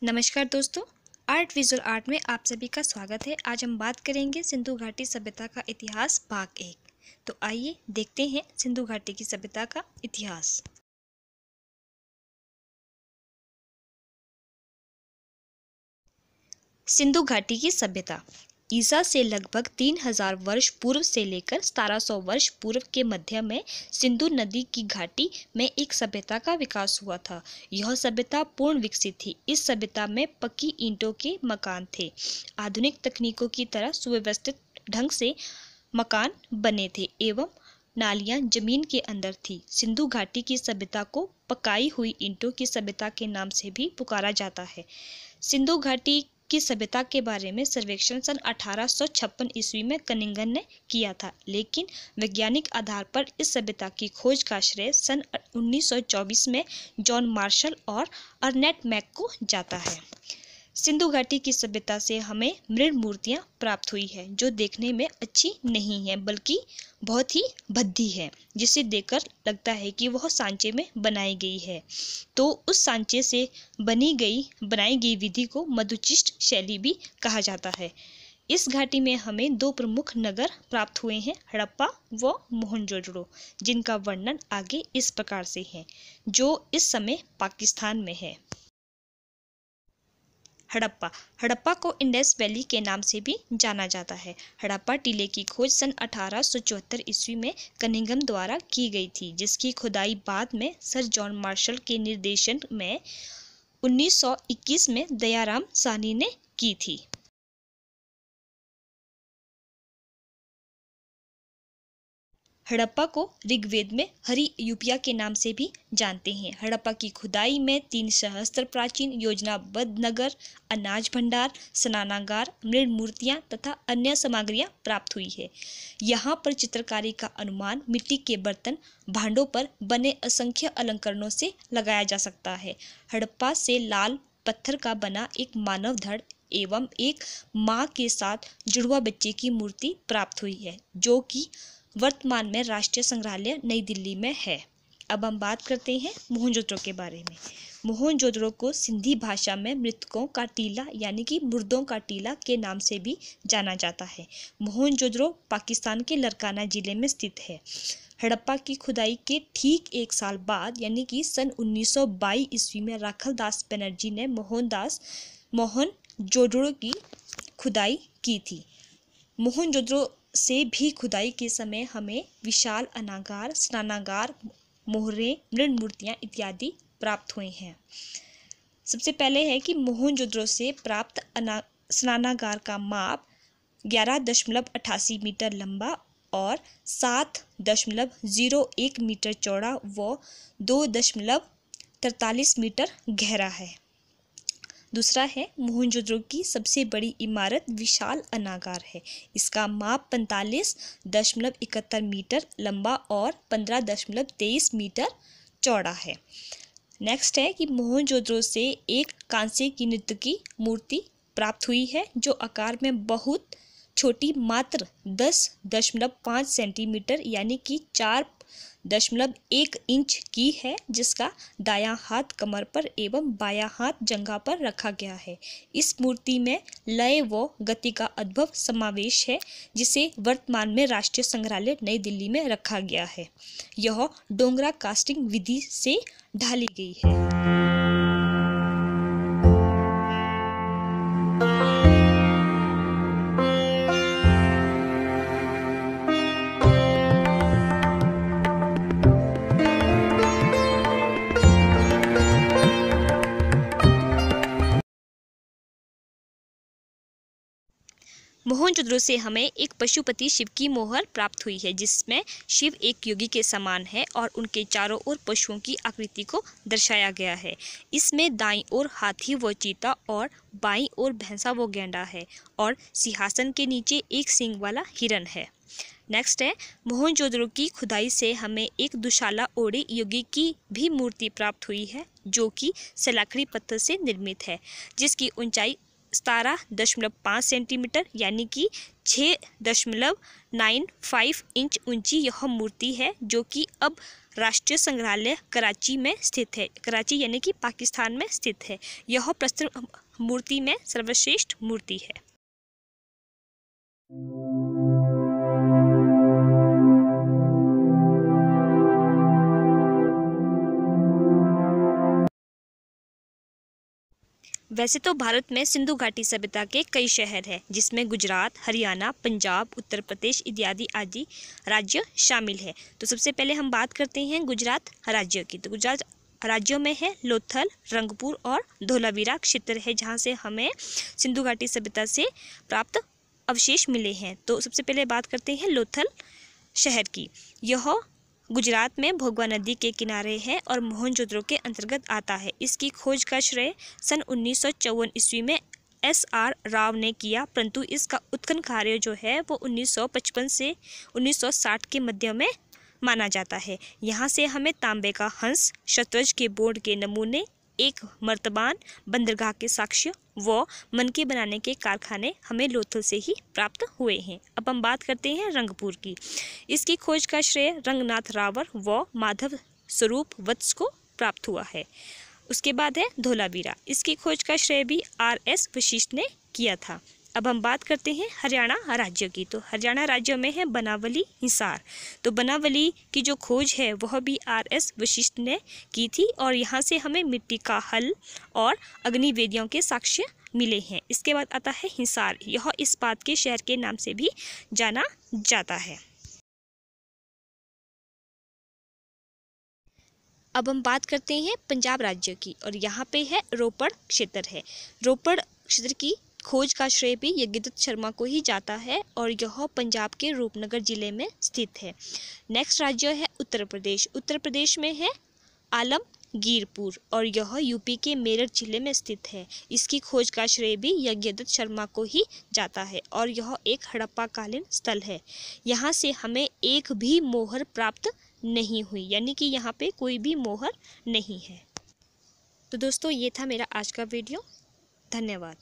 नमस्कार दोस्तों, art visual art में आप सभी का स्वागत है। आज हम बात करेंगे सिंधु घाटी सभ्यता का इतिहास भाग 1। तो आइए देखते हैं सिंधु घाटी की सभ्यता का इतिहास। सिंधु घाटी की सभ्यता ईसा से लगभग 3000 वर्ष पूर्व से लेकर 1700 वर्ष पूर्व के मध्य में सिंधु नदी की घाटी में एक सभ्यता का विकास हुआ था। यह सभ्यता पूर्ण विकसित थी। इस सभ्यता में पक्की ईंटों के मकान थे। आधुनिक तकनीकों की तरह सुव्यवस्थित ढंग से मकान बने थे एवं नालियां जमीन के अंदर थी। सिंधु घाटी की सभ्यता को पकाई हुई ईंटों की सभ्यता के नाम से भी पुकारा जाता है। सिंधु घाटी की सभ्यता के बारे में सर्वेक्षण सन 1856 ईस्वी में कनिंगन ने किया था, लेकिन वैज्ञानिक आधार पर इस सभ्यता की खोज का श्रेय सन 1924 में जॉन मार्शल और अर्नेट मैक को जाता है। सिंधु घाटी की सभ्यता से हमें मृण मूर्तियां प्राप्त हुई है, जो देखने में अच्छी नहीं है बल्कि बहुत ही भद्दी है, जिसे देखकर लगता है कि वह सांचे में बनाई गई है। तो उस सांचे से बनाई गई विधि को मधुचिष्ट शैली भी कहा जाता है। इस घाटी में हमें दो प्रमुख नगर प्राप्त हुए हैं, हड़प्पा व मोहनजोदड़ो, जिनका वर्णन आगे इस प्रकार से है, जो इस समय पाकिस्तान में है। हड़प्पा को इंडस वैली के नाम से भी जाना जाता है। हड़प्पा टीले की खोज सन 1874 ईस्वी में कनिंघम द्वारा की गई थी, जिसकी खुदाई बाद में सर जॉन मार्शल के निर्देशन में 1921 में दयाराम साहनी ने की थी। हड़प्पा को ऋग्वेद में हरि यूपिया के नाम से भी जानते हैं। हड़प्पा की खुदाई में 3 सहस्त्र प्राचीन योजनाबद्ध नगर, अनाज भंडार, स्नानागार, मृण मूर्तियां तथा अन्य सामग्रियां प्राप्त हुई है। यहाँ पर चित्रकारी का अनुमान मिट्टी के बर्तन, भांडों पर बने असंख्य अलंकरणों से लगाया जा सकता है। हड़प्पा से लाल पत्थर का बना एक मानव धड़ एवं एक माँ के साथ जुड़वा बच्चे की मूर्ति प्राप्त हुई है, जो कि वर्तमान में राष्ट्रीय संग्रहालय नई दिल्ली में है। अब हम बात करते हैं मोहनजोदड़ो के बारे में। मोहनजोदड़ो को सिंधी भाषा में मृतकों का टीला यानी कि मुर्दों का टीला के नाम से भी जाना जाता है। मोहनजोदड़ो पाकिस्तान के लरकाना जिले में स्थित है। हड़प्पा की खुदाई के ठीक 1 साल बाद यानी कि सन 1922 ईस्वी में राखल दास बनर्जी ने मोहनजोदड़ो की खुदाई की थी। मोहनजोदड़ो से भी खुदाई के समय हमें विशाल अनागार, स्नानागार, मोहरे, मृण मूर्तियां इत्यादि प्राप्त हुए हैं। सबसे पहले है कि मोहनजोदड़ो से प्राप्त स्नानागार का माप 11.88 मीटर लंबा और 7.01 मीटर चौड़ा व 2.43 मीटर गहरा है। दूसरा है मोहनजोदड़ो की सबसे बड़ी इमारत विशाल अनागार है। इसका माप 45.71 मीटर लंबा और 15.23 मीटर चौड़ा है। नेक्स्ट है कि मोहनजोदड़ो से एक कांसे की नृत्य की मूर्ति प्राप्त हुई है, जो आकार में बहुत छोटी मात्र 10.5 सेंटीमीटर यानी कि 4.1 इंच की है, जिसका दायां हाथ कमर पर एवं बायां हाथ जंघा पर रखा गया है। इस मूर्ति में लय व गति का अद्भुत समावेश है, जिसे वर्तमान में राष्ट्रीय संग्रहालय नई दिल्ली में रखा गया है। यह डोंगरा कास्टिंग विधि से ढाली गई है। मोहनजोदड़ो से हमें एक पशुपति शिव की मोहर प्राप्त हुई है, जिसमें शिव एक योगी के समान है और उनके चारों ओर पशुओं की आकृति को दर्शाया गया है। इसमें दाईं ओर हाथी व चीता और बाईं ओर भैंसा व गैंडा है और सिंहासन के नीचे एक सींग वाला हिरन है। नेक्स्ट है मोहनजोदड़ो की खुदाई से हमें एक दुशाला ओढ़े योगी की भी मूर्ति प्राप्त हुई है, जो कि सलाखड़ी पत्थर से निर्मित है, जिसकी ऊंचाई 17.5 सेंटीमीटर यानी कि 6.95 इंच ऊंची यह मूर्ति है, जो कि अब राष्ट्रीय संग्रहालय कराची में स्थित है। कराची यानी कि पाकिस्तान में स्थित है। यह प्रस्तुत मूर्ति में सर्वश्रेष्ठ मूर्ति है। वैसे तो भारत में सिंधु घाटी सभ्यता के कई शहर हैं, जिसमें गुजरात, हरियाणा, पंजाब, उत्तर प्रदेश इत्यादि आदि राज्य शामिल है। तो सबसे पहले हम बात करते हैं गुजरात राज्य की। तो गुजरात राज्यों में है लोथल, रंगपुर और धोलावीरा क्षेत्र है, जहां से हमें सिंधु घाटी सभ्यता से प्राप्त अवशेष मिले हैं। तो सबसे पहले बात करते हैं लोथल शहर की। यह गुजरात में भोगवा नदी के किनारे है और मोहनजोदड़ो के अंतर्गत आता है। इसकी खोज का श्रेय सन 1954 ईस्वी में SR राव ने किया, परंतु इसका उत्खनन कार्य जो है वो 1955 से 1960 के मध्य में माना जाता है। यहाँ से हमें तांबे का हंस, शतरंज के बोर्ड के नमूने, एक मर्तबान, बंदरगाह के साक्ष्य व मनके बनाने के कारखाने हमें लोथल से ही प्राप्त हुए हैं। अब हम बात करते हैं रंगपुर की। इसकी खोज का श्रेय रंगनाथ रावर व माधव स्वरूप वत्स को प्राप्त हुआ है। उसके बाद है धोलावीरा। इसकी खोज का श्रेय भी RS वशिष्ठ ने किया था। अब हम बात करते हैं हरियाणा राज्य की। तो हरियाणा राज्य में है बनावली, हिसार। तो बनावली की जो खोज है वह भी RS वशिष्ठ ने की थी और यहाँ से हमें मिट्टी का हल और अग्निवेदियों के साक्ष्य मिले हैं। इसके बाद आता है हिसार। यह इस्पात के शहर के नाम से भी जाना जाता है। अब हम बात करते हैं पंजाब राज्य की और यहाँ पे है रोपड़ क्षेत्र है। रोपड़ क्षेत्र की खोज का श्रेय भी यज्ञदत्त शर्मा को ही जाता है और यह पंजाब के रूपनगर जिले में स्थित है। नेक्स्ट राज्य है उत्तर प्रदेश। उत्तर प्रदेश में है आलमगीरपुर और यह यूपी के मेरठ जिले में स्थित है। इसकी खोज का श्रेय भी यज्ञदत्त शर्मा को ही जाता है और यह एक हड़प्पा कालीन स्थल है। यहाँ से हमें एक भी मोहर प्राप्त नहीं हुई, यानी कि यहाँ पे कोई भी मोहर नहीं है। तो दोस्तों, ये था मेरा आज का वीडियो। धन्यवाद।